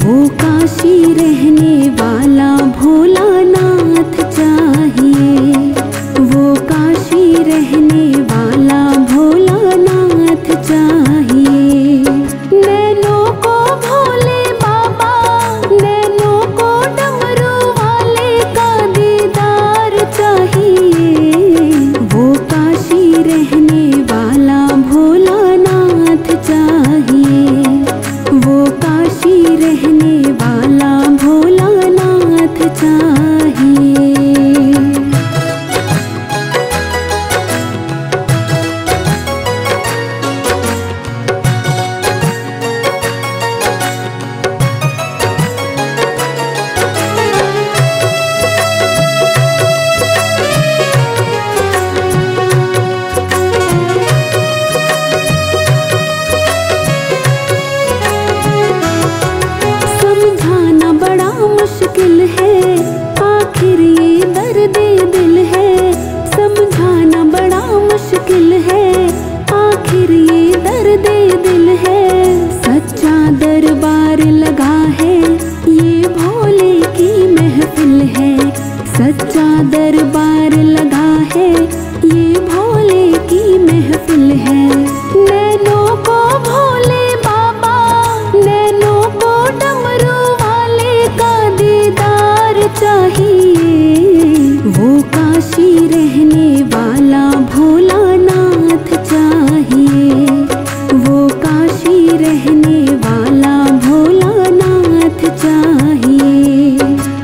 वो काशी रहने वाला भोलानाथ चाहिए, वो काशी रहने वाला भोलानाथ चाहिए। नैनों को भोले बाबा, नैनों को डमरू वाले का दीदार चाहिए, वो काशी रहने वाला भोलानाथ चाहिए, वो काशी रहने वाला भोलानाथ चाहिए। समझाना बड़ा मुश्किल है, आखिर ये दर्द दिल है। समझाना बड़ा मुश्किल है, आखिर ये दर्द दिल है। सच्चा दरबार लगा है, ये भोले की महफिल है। सच्चा दरबार लगा है, ये भोले की महफिल है। नैनों को भोले बाबा, नैनों को डमरू वाले का दीदार चाहिए, वो काशी रहने वाला भोलानाथ चाहिए, वो काशी रहने वाला भोलानाथ चाहिए।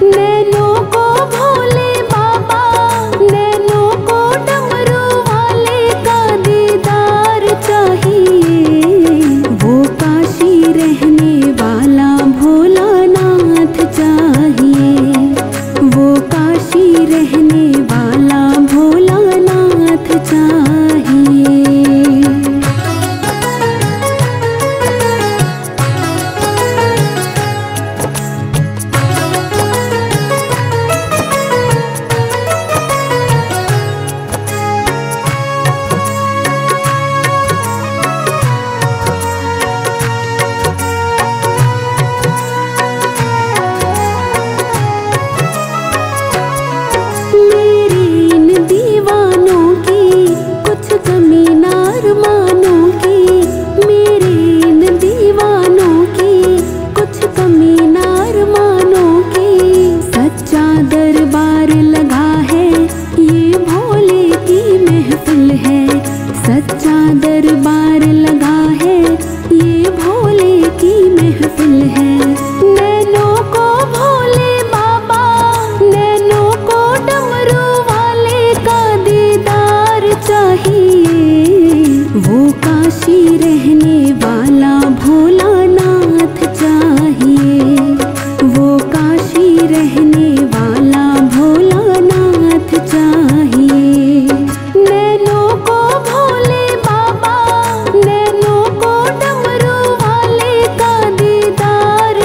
नैनों को भोले बाबा, नैनों को डमरू वाले का दीदार चाहिए, वो काशी रहने वाला भोलानाथ चाहिए, वो काशी रहने वाला भोलानाथ चाहिए। मेरे इन दीवानों की कुछ कमी ना अरमानों की, मेरे इन दीवानों की कुछ कमी ना अरमानों की। सच्चा दरबार लगा है, ये भोले की महफिल है। सच्चा दरबार लगा है, ये भोले की महफिल है। नैनों को भोले बाबा, नैनों को डमरू वाले का दीदार चाहिए, वो काशी रहने वाला भोलानाथ चाहिए, वो काशी रहने वाला भोलानाथ चाहिए। नैनों को भोले बाबा, नैनों को डमरू वाले का दीदार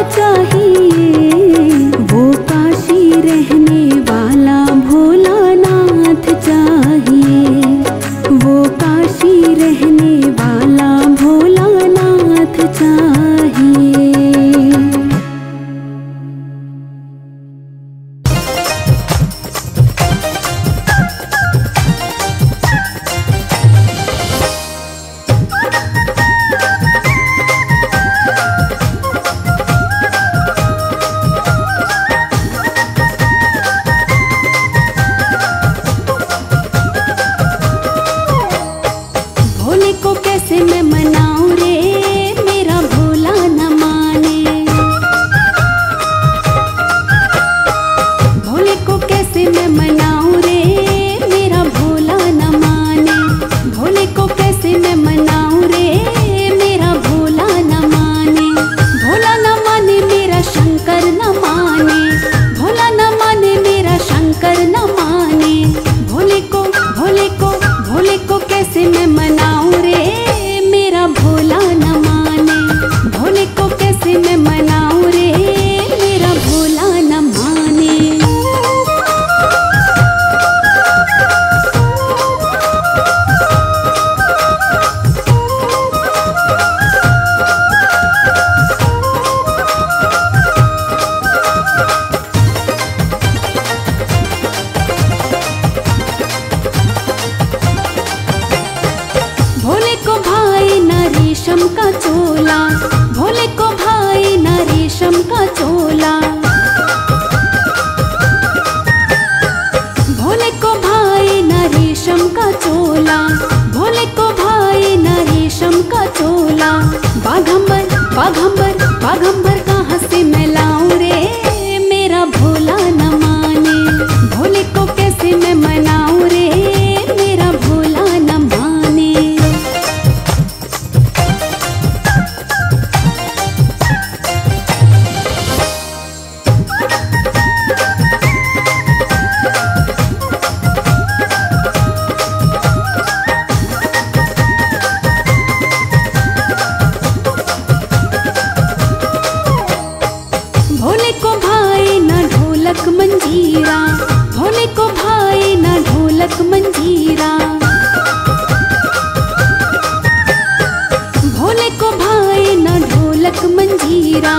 मंजीरा,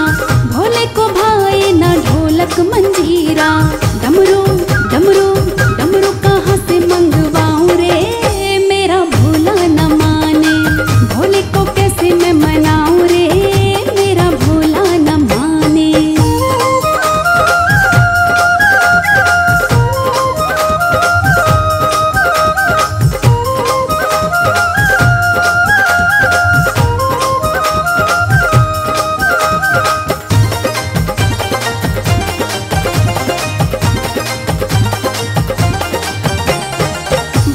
भोले को भाए ना ढोलक मंजीरा। डमरू डमरू डमरू कहाँ से मंगवाऊं रे, मेरा भोला न माने। भोले को कैसे मैं मनाऊं रे, मेरा भोला न माने।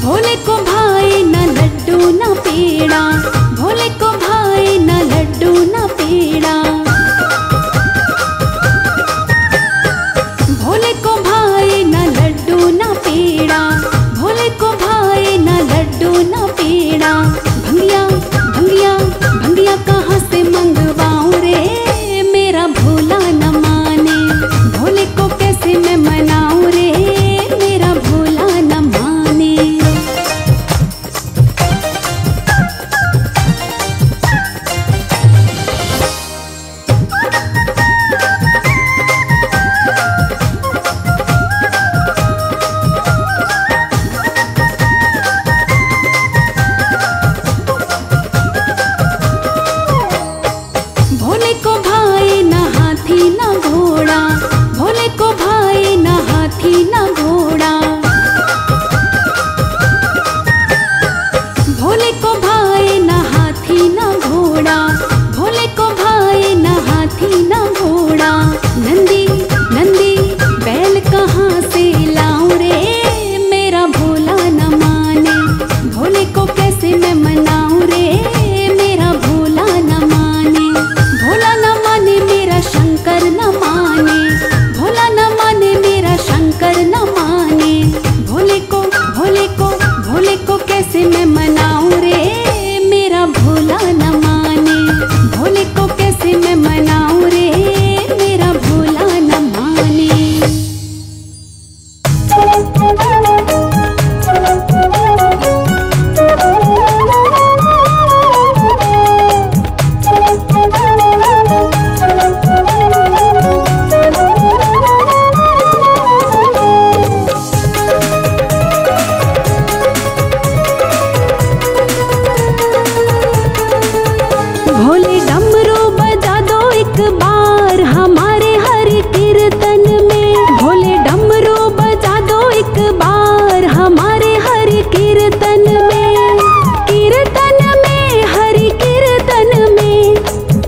भोले को भाए ना लड्डू ना पेड़ा, भोले को भाए ना लड्डू ना पेड़ा। भोले को भाए ना लड्डू ना पेड़ा, भोले को भाए ना लड्डू ना पेड़ा। भंगिया भंगिया भंगिया कहाँ से मंगवाऊं रे, मेरा भोला न माने। भोले को कैसे मैं मनाऊं रे, मेरा भोला न माने। भोले को भाए ना हाथी ना घोड़ा, भोले को भाए ना हाथी ना घोड़ा। भोले को भाए ना हाथी ना घोड़ा, भोले को भाए ना हाथी ना घोड़ा। नंदी नंदी बैल कहाँ से लाऊं रे, मेरा भोला न माने। भोले को कैसे मैं मनाऊं रे, मेरा भोला न माने। भोला न माने मेरा शंकर न माने, भोला न माने मेरा शंकर न माने। भोले को भोले को भोले को कैसे मैं मनाऊं रे, मेरा भोला न माने। भोले को कैसे मैं मनाऊं रे, मेरा भोला न माने। भोले डमरू बजा दो एक बार हमारे हरि कीर्तन में। भोले डमरू बजा दो एक बार हमारे हरि कीर्तन में। कीर्तन में हरि कीर्तन में,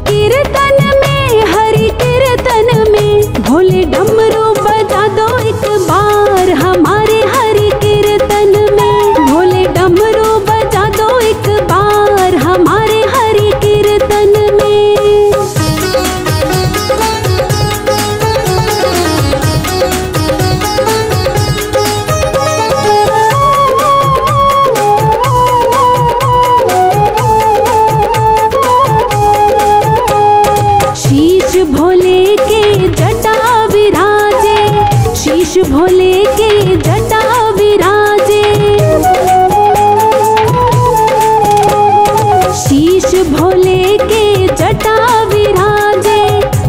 कीर्तन में हरि कीर्तन में। भोले डमरू बजा दो एक बार हमारे हरि कीर्तन में। भोले डमरू बजा दो एक बार हमारे हरि कीर्तन में। शीश भोले के जटा विराजे, शीश भोले के जटा विराजे। शीश भोले के जटा विराजे,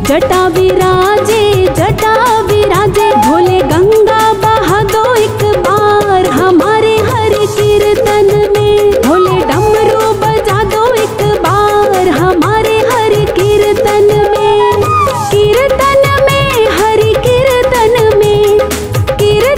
जटा विराजे जटा विराजे। भोले गंगा बहा दो एक बार हमारे हरि कीर्तन में। भोले डमरू बजा दो एक बार हमारे हरि कीर्तन में। कीर्तन में हरि कीर्तन में, कीर्तन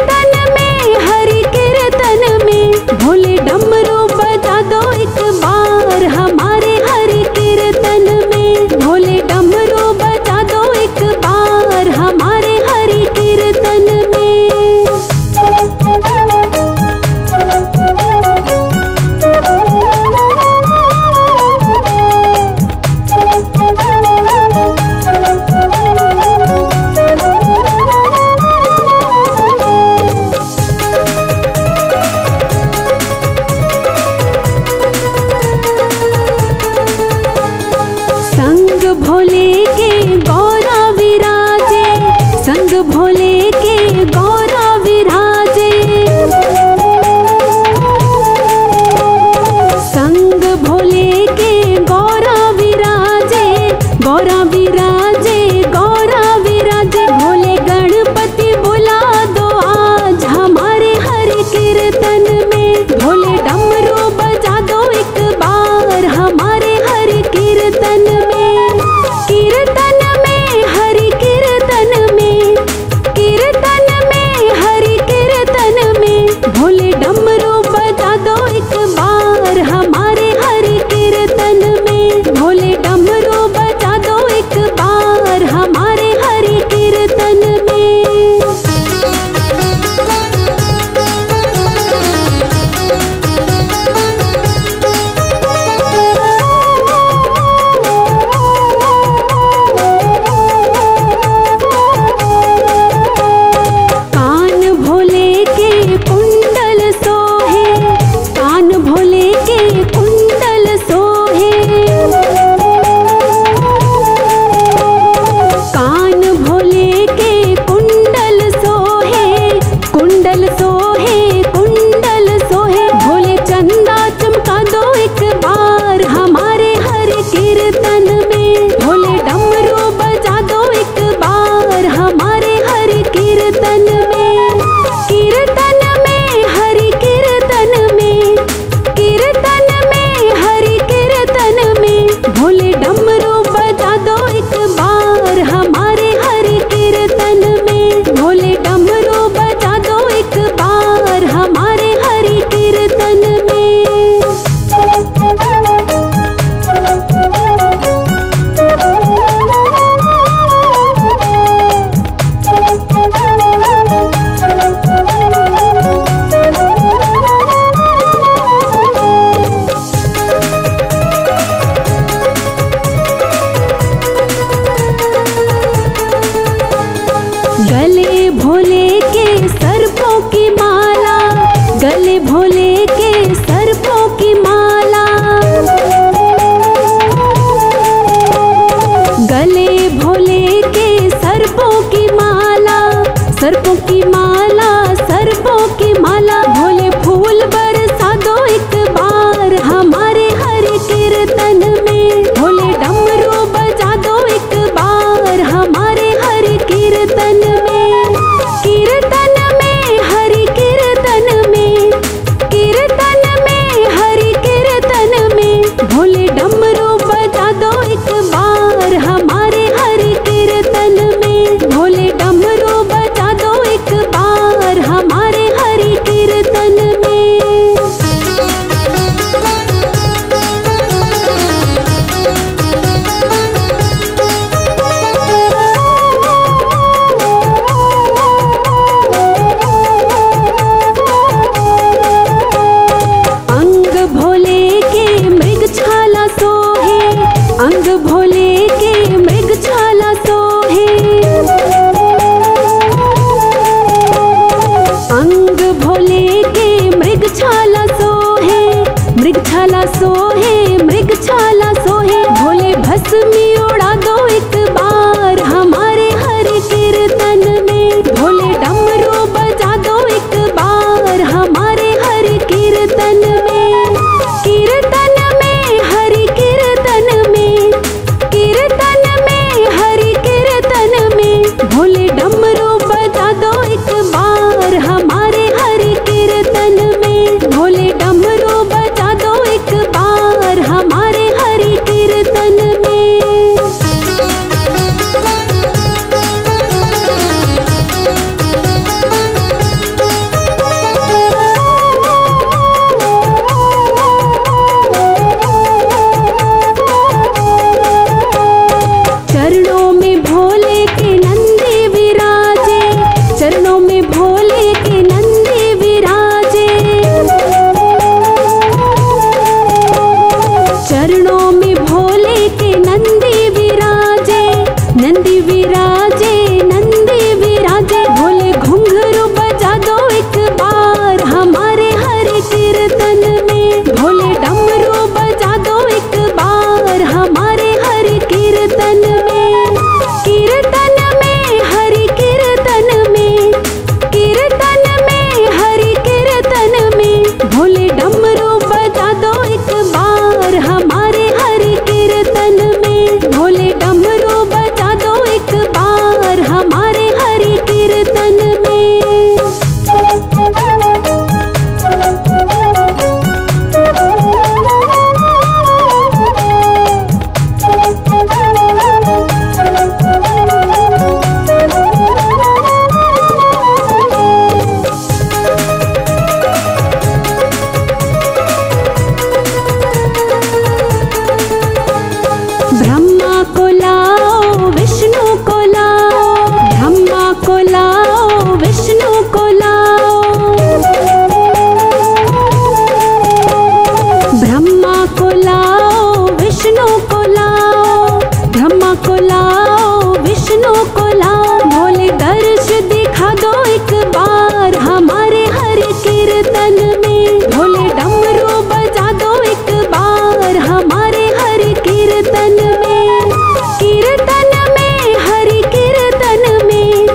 विराजे गौरा विराजे, भोले गणपति बुला दो आज हमारे हरि कीर्तन में। भोले डमरू बजा दो एक बार हमारे हरि कीर्तन में। कीर्तन में हरि कीर्तन में, कीर्तन में हरि कीर्तन में, भोले डमरू बजा दो एक बार हमारे हरि कीर्तन में। भोले डमरू बजा दो एक बार हमारे हरि कीर्तन में। कान भोले के कुंडल सोहे, कान भोले के कुंडल सोहे, कान भोले के कुंडल सोहे, कुंडल सोहे, कुंडल सोहे, भोले चंदा चमका दो एक बार हमारे हरि कीर्तन में। भोले डमरू बजा दो एक बार हमारे हरि कीर्तन में। कीर्तन में हरि कीर्तन में, कीर्तन में हरि कीर्तन में, भोले डमरू बजा दो एक बार हमारे हरि कीर्तन में। भोले डमरू बजा दो एक बार हमारे हरि कीर्तन में। गले भोले के सर्पों की माला, गले भोले के सर्पों की माला, गले भोले के सर्पों की माला, सर्पों की माला, सर्पों की माला, भोले फूल बरसा दो एक बार हमारे हरि कीर्तन में। भोले डमरू बजा दो एक बार हमारे हरि कीर्तन में। कीर्तन में हरि कीर्तन में, कीर्तन में हरि कीर्तन में, भोले डमरू बजा दो एक बार हमारे हरि कीर्तन में। भोले डमरू बजा दो एक बार लाओ, विष्णु को लाओ। भोले दर्श दिखा दो एक बार हमारे हर कीर्तन में। भोले डमरू बजा दो एक बार हमारे हर कीर्तन में। कीर्तन में हरि कीर्तन में,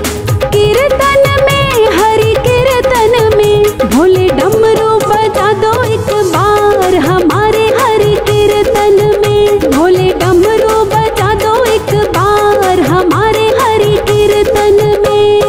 कीर्तन में हरि कीर्तन में। भोले डमरू बजा दो एक बार हमारे हरि कीर्तन में। भोले डमरू बजा दो एक बार हमारे हरि कीर्तन में।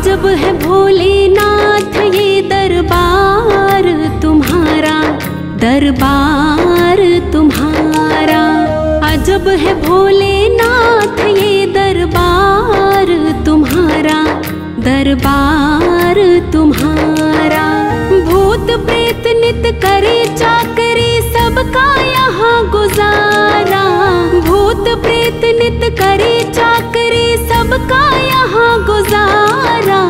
अजब है भोलेनाथ ये दरबार तुम्हारा, दरबार तुम्हारा। अजब है भोलेनाथ ये दरबार तुम्हारा, दरबार तुम्हारा। भूत प्रेत नित करे चाकरी सबका यहाँ गुजारा, भूत प्रेत नित करे चाकरी सबका यहाँ गुजारा।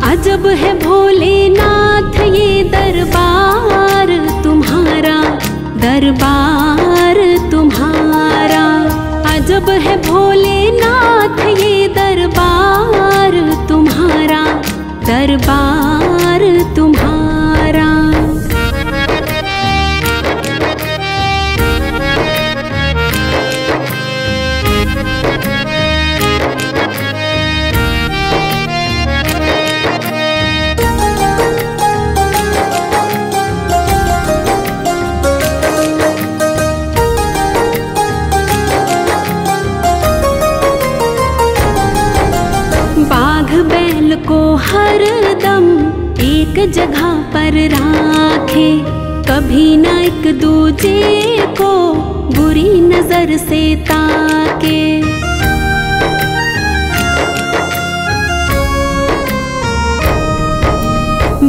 अजब है भोलेनाथ ये दरबार तुम्हारा, दरबार तुम्हारा। अजब है भोलेनाथ ये दरबार तुम्हारा, दरबार तुम्हारा। को हर दम एक जगह पर राखे, कभी न एक दूजे को बुरी नजर से ताके।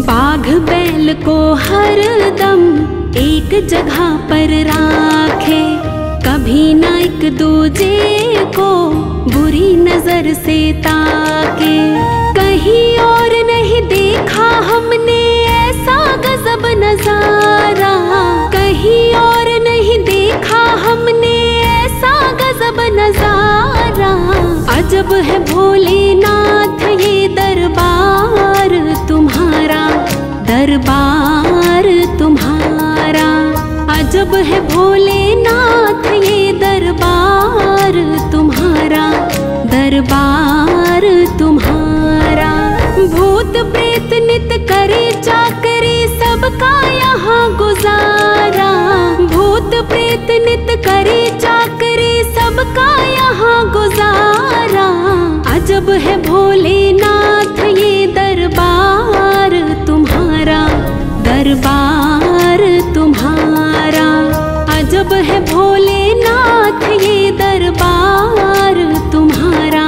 बाघ बैल को हर दम एक जगह पर राखे, कभी न एक दूजे को बुरी नजर से ताके। कहीं और नहीं देखा हमने ऐसा गजब नजारा, कहीं और नहीं देखा हमने ऐसा गजब नजारा। अजब है भोलेनाथ ये दरबार तुम्हारा, दरबार तुम्हारा। अजब है भोलेनाथ ये दरबार तुम्हारा, दरबार तुम्हारा। भूत प्रेत नित करे चाकरी सबका यहाँ गुजारा, भूत प्रेत नित करे चाकरी सबका यहाँ गुजारा। अजब है भोलेनाथ ये दरबार तुम्हारा, दरबार तुम्हारा। अजब है भोलेनाथ ये दरबार तुम्हारा,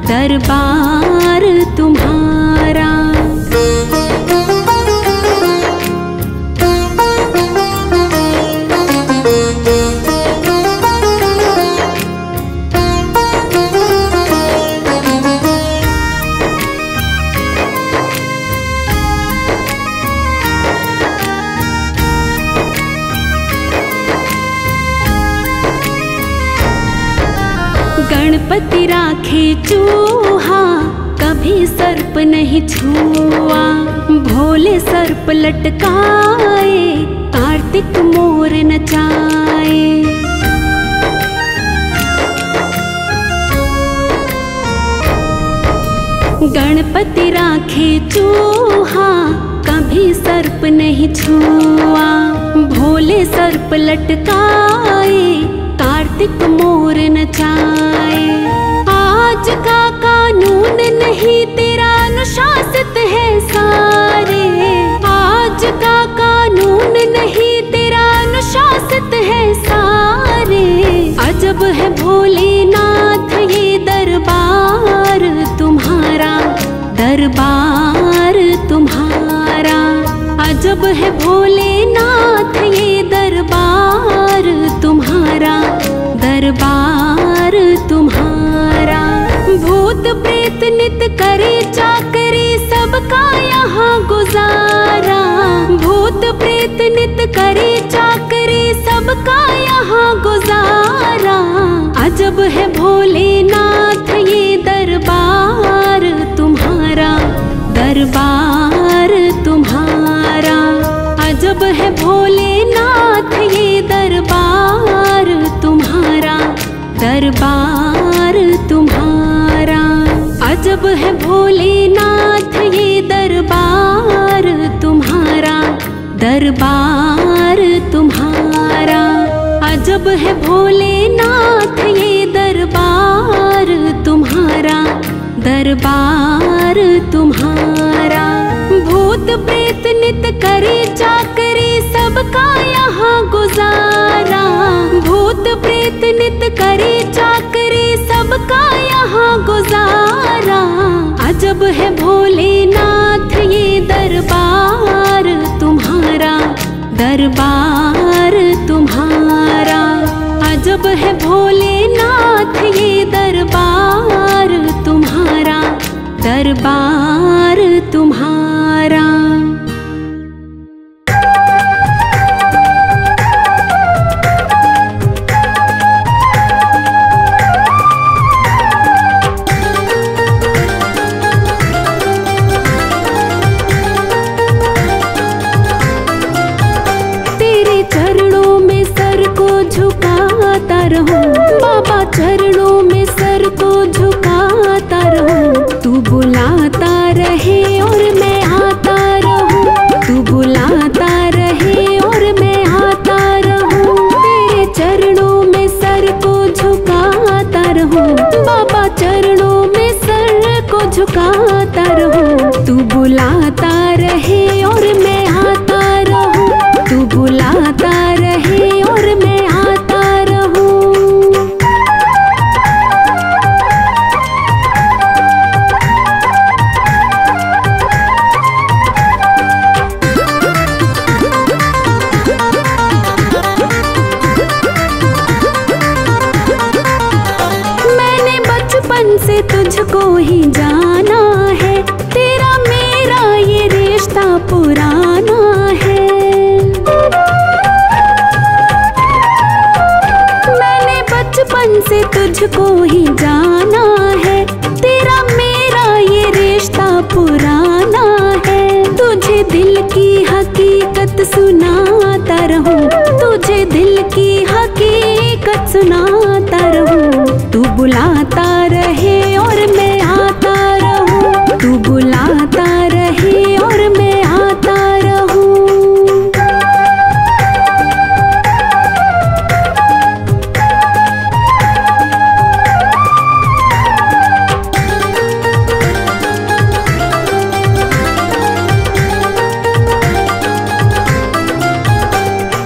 दरबार तुम्हारा। गणपति राखे चूहा कभी सर्प नहीं छुआ, भोले सर्प लटकाए कार्तिक मोर नचाए। गणपति राखे चूहा कभी सर्प नहीं छुआ, भोले सर्प लटकाए कार्तिक मोर नचाए। आज का कानून नहीं तेरा अनुशासित है सारे, आज का कानून नहीं तेरा अनुशासित है सारे। अजब है भोलेनाथ ये दरबार तुम्हारा, दरबार तुम्हारा। अजब है भोलेनाथ ये दरबार तुम्हारा, दरबार तुम्हारा। भूत प्रेत नित करे चाकरी सबका यहाँ गुजारा, भूत प्रेत नित करे चाकरी सबका यहाँ गुजारा। अजब है भोलेनाथ ये दरबार तुम्हारा, दरबार तुम्हारा। अजब है भोलेनाथ ये दरबार तुम्हारा, दरबार तुम्हारा। अजब है भोलेनाथ ये दरबार तुम्हारा, दरबार तुम्हारा। अजब है भोलेनाथ ये दरबार तुम्हारा, दरबार दरबार तुम्हारा। भूत प्रेत नित करे चाकरी, सबका यहाँ गुजारा। भूत प्रेत नित करे चाकरी, सबका यहाँ गुजारा। अजब है भोलेनाथ ये दरबार तुम्हारा, दरबार तुम्हारा। अजब है भोलेनाथ ये दरबार तुम्हारा, दरबार तुम्हारा। तेरे चरणों में सर को झुकाता रहूं, बाबा चरणों में सर को झुकाता रहूं। तू बुलाता रहे और मैं आता रहूं, तू बुलाता रहे और मैं आता रहूं। तेरे चरणों में सर को झुकाता रहूं, बाबा चरणों में सर को झुकाता रहूं। तू बुलाता रहे और मैं आता रहूं, तू बुलाता रहे और मैं आता रहूं। मैंने बचपन से तुझको ही जाना है, तेरा मेरा ये रिश्ता पुराना है। मैंने बचपन से तुझको ही जाना है, तेरा मेरा ये रिश्ता पुराना है। तुझे दिल की हकीकत सुनाता रहूं, तुझे दिल की हकीकत सुनाता रहूं। तू बुलाता रहे और मैं आता रहूं, तू बुलाता रहे और मैं आता रहूं।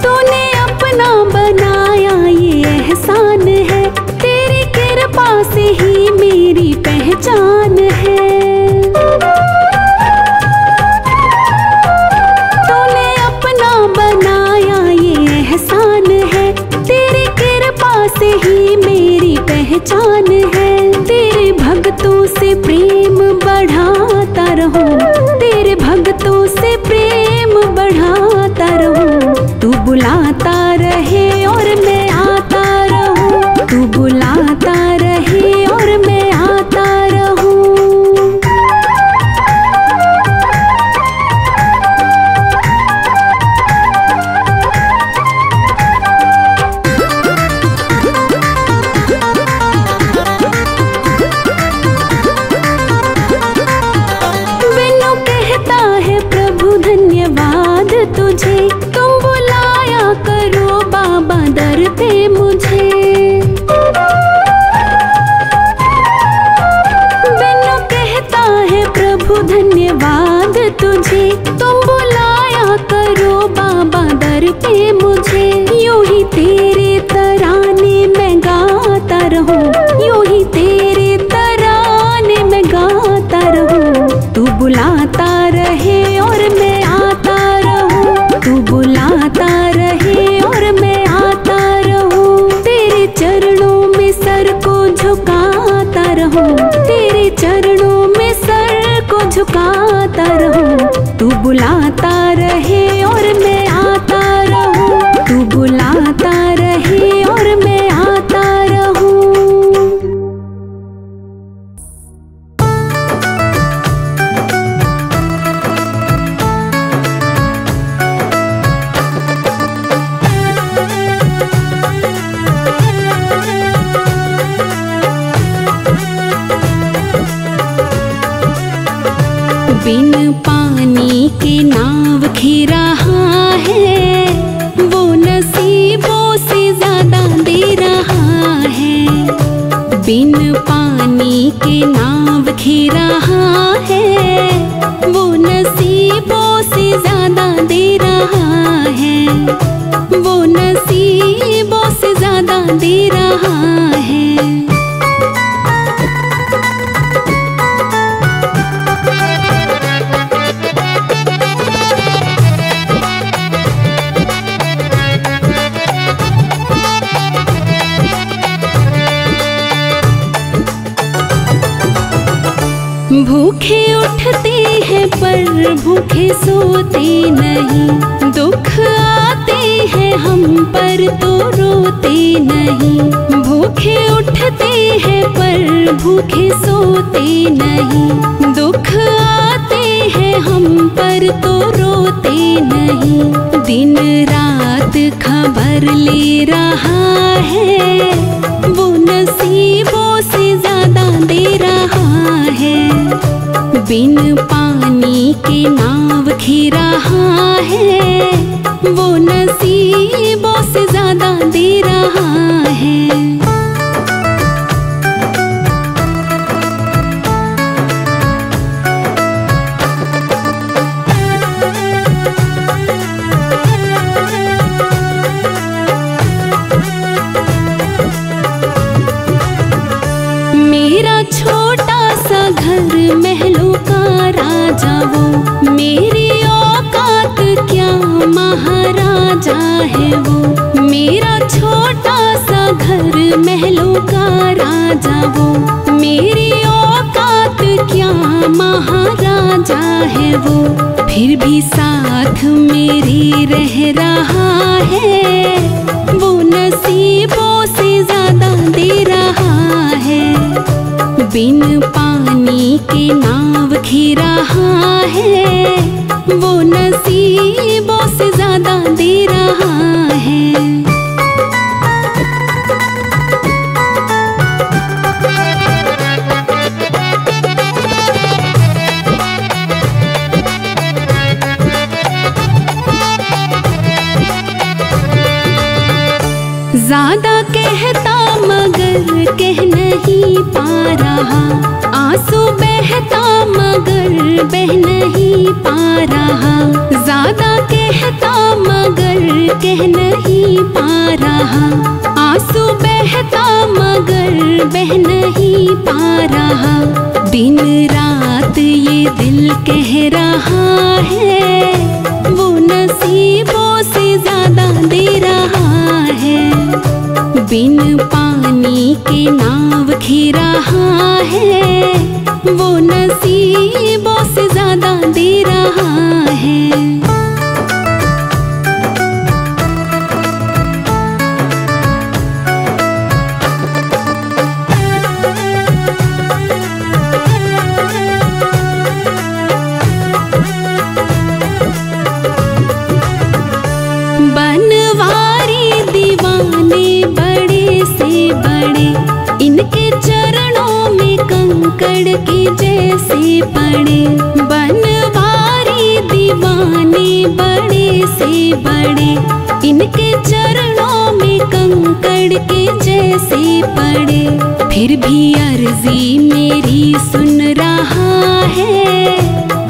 तूने अपना बनाया ये एहसान है, तेरी कृपा से ही मेरी पहचान है। तूने अपना बनाया ये एहसान है, तेरी कृपा से ही मेरी पहचान है। तेरे भक्तों से प्रेम बढ़ाता रहूं, तेरे भक्तों से प्रेम बढ़ाता रहूं। तू बुलाता रहे और मैं आता रहूं, तू बुलाता रहे और मैं आता रहूं। बिनु कहता है प्रभु धन्यवाद तुझे, तुम बुलाया करो बाबा दर पे मुझे। बिनु कहता है प्रभु धन्यवाद तुझे, तुम बुलाया करो बाबा दर पे मुझे। यूं ही तेरे तराने मैं गाता रहूं, यूं ही तेरे तराने मैं गाता रहूं। तू बुलाता रहे और मैं आता रहूं, तू बुलाता रहे और मैं आता रहूं। तेरे चरणों में सर को झुकाता रहूं, तेरे चरणों में सर को झुकाता रहूं। तू बुलाता रहे और मैं आता रहूं, तू बुलाता रहे और मैं आता रहूं। बिन पानी के नाव खी रहा है, वो नसीबों से ज्यादा दे रहा है। बिन पानी पानी के नाव खी रहा है, वो नसीबों से ज्यादा दे रहा है, वो नसीबों से ज्यादा दे रहा है। भूखे उठते हैं पर भूखे सोते नहीं, दुख आते हैं हम पर तो रोते नहीं। भूखे उठते हैं पर भूखे सोते नहीं, दुख आते हैं हम पर तो रोते नहीं। दिन रात खबर ले रहा है, वो नसीबों से ज्यादा दे रहा है। बिन पानी के नाव खी रहा है, वो नसीबों से ज्यादा दे रहा है। मेरा छोटा सा घर महलों का राजा वो, मेरी औकात क्या महाराजा है वो। मेरा छोटा सा घर महलों का राजा वो, मेरी औकात क्या महाराजा है वो। फिर भी साथ मेरे रह रहा है, वो नसीबों से ज्यादा दे रहा है। बिन पानी के नाव खी रहा है, वो नसीबों से ज्यादा दे रहा है। ज्यादा कहता मगर कह नहीं पा रहा, आंसू बहता मगर बह नहीं पा रहा। ज्यादा कहता मगर कह नहीं पा रहा, आंसू बहता मगर बह नहीं पा रहा। दिन रात ये दिल कह रहा है, वो नसीबों से ज्यादा दे रहा है। बिन पानी के नाव खी रहा है, वो नसीबों से ज्यादा दे रहा है। बनवारी दीवाने बड़े से बड़े, इनके चरणों में कंकड़ के जैसे पड़े। बनवारी दीवाने बड़े से बड़े, इनके चरणों में कंकड़ के जैसे पड़े। फिर भी अर्जी मेरी सुन रहा है,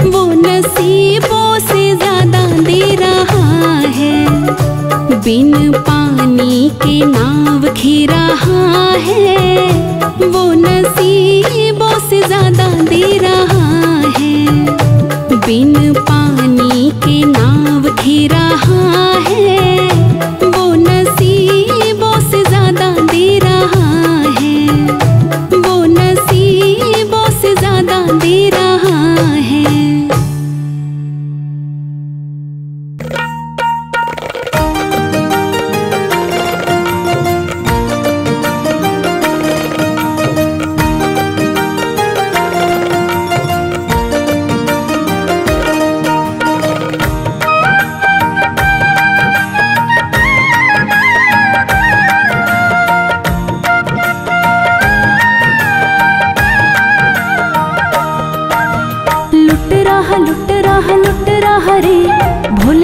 वो नसीबों से ज्यादा दे रहा है। बिन पानी के नाव खी रहा है, वो नसीबों से ज्यादा दे रहा है। बिन पानी के नाव खी रहा है, वो नसीबों से ज्यादा दे रहा है, वो नसीबों से ज्यादा दे रहा है।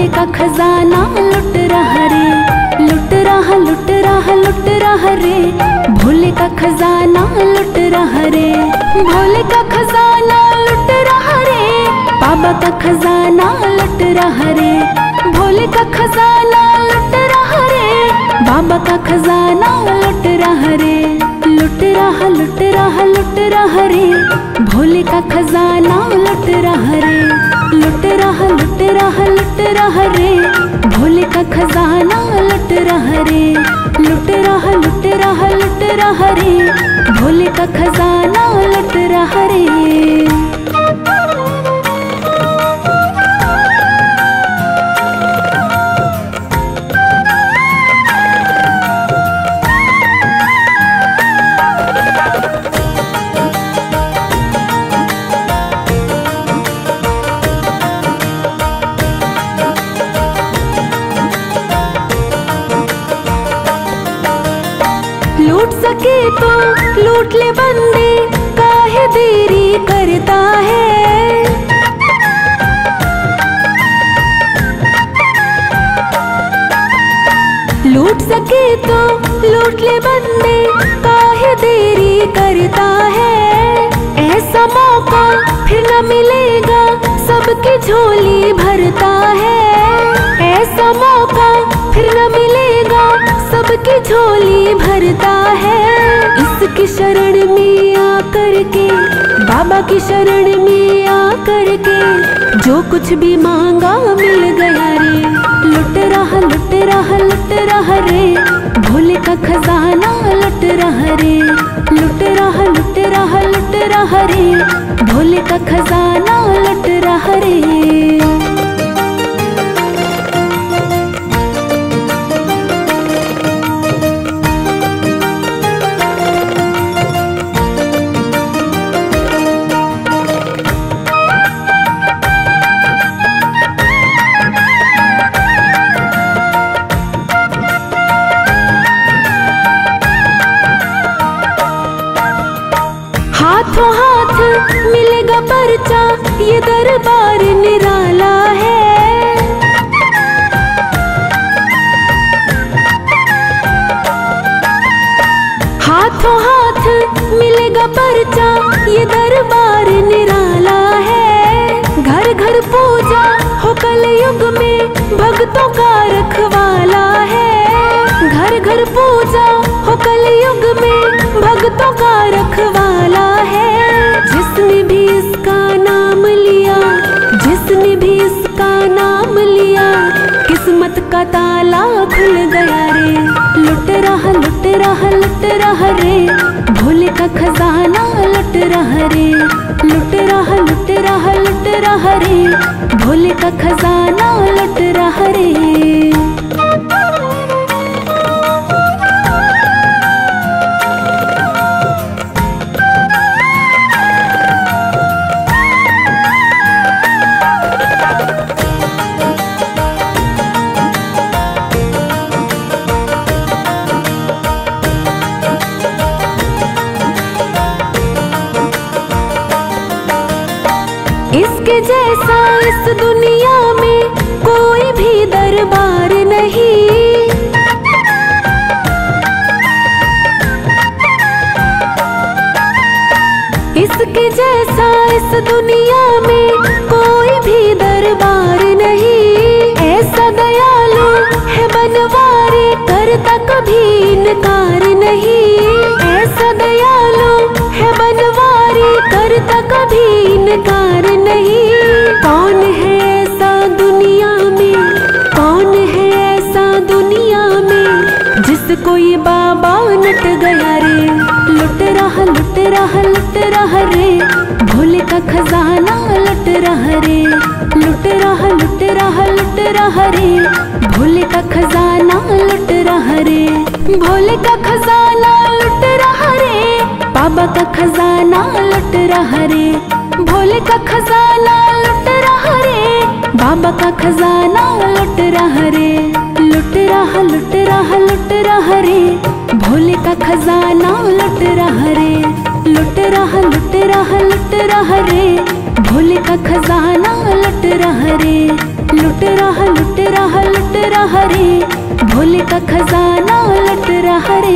का खजाना लुट रहा रे, लुट रहा रे, भोले का खजाना लुट रहा रे, भोले का खजाना लुट रहा रे, बाबा का खजाना लुट रहा रे, भोले का खजाना लुट रहा रे, बाबा का खजाना लुट रहा रे, लुट रहा लुट रहा लुट रहा रे, भोले का खजाना लुट रहा रे, लुट रहा लुट रहा लुट रहा रे, भोले का खजाना लुट रहा रे, लुट रहा लुट रहा लुट रहा रे, भोले का खजाना लुट रहा रे। लूट सके तो लूट ले बंदे, काहे देरी करता है, लूट सके तो लूट ले बंदे, काहे देरी करता है, ऐसा मौका फिर न मिलेगा, सबकी झोली भरता है, ऐसा मौका फिर न मिलेगा, सबकी झोली भरता है, इसकी शरण में आकर के, बाबा की शरण में आकर के, जो कुछ भी मांगा मिल गया रे, लुट रहा लुट रहा लुट रहा रे, भोले का खजाना लुट रहा रे, लुट रहा लुट रहा लुट रहा रे, भोले का खजाना लुट रहा रे। हाथों हाथ मिलेगा पर्चा, ये दरबार निराला है, हाथों हाथ मिलेगा पर्चा, ये दरबार निराला है, घर घर पूजा हो कलयुग में, भक्तों का रखवाला है, घर घर पूजा हो कलयुग में, भक्तों का रखवाला है, जिसने भी इसका नाम लिया, जिसने भी इसका नाम लिया, किस्मत का ताला खुल गया रे, लुट रहा लुट रहा लुट रहा रे, भोले का खजाना लुट रहा रे, लुट रहा लुट रहा लुट रहा रे, भोले का खजाना लुट रहा रे। इसके जैसा इस दुनिया में कोई भी दरबार नहीं, इसके जैसा इस दुनिया में कोई भी दरबार नहीं, ऐसा दयालु है बनवारी, करता कभी इनकार नहीं, ऐसा दयालु है बनवारी, करता कभी इनकार नहीं, कौन है ऐसा दुनिया में, कौन है ऐसा दुनिया में, जिसको ये बाबा नट गया रे, लुट रहा लुट रहा लुट रहा रे, भोले का खजाना लुट रहा रे, लुट रहा लुट रहा लुट रहा रे, भोले का खजाना लुट रहा रे, भोले का खजाना लुट रहा रे, बाबा का खजाना लुट रहा रे, भोले का खजाना लुट रहा रे, बाबा का खजाना लुट रहा रे, लुट रहा लुट रहा लुट रहा रे, भोले का खजाना लुट रहा रे, लुट रहा लुट रहा लुट रहा रे, भोले का खजाना लुट रहा रे, लुट रहा लुट रहा लुट रहा रे, भोले का खजाना लुट रहा रे।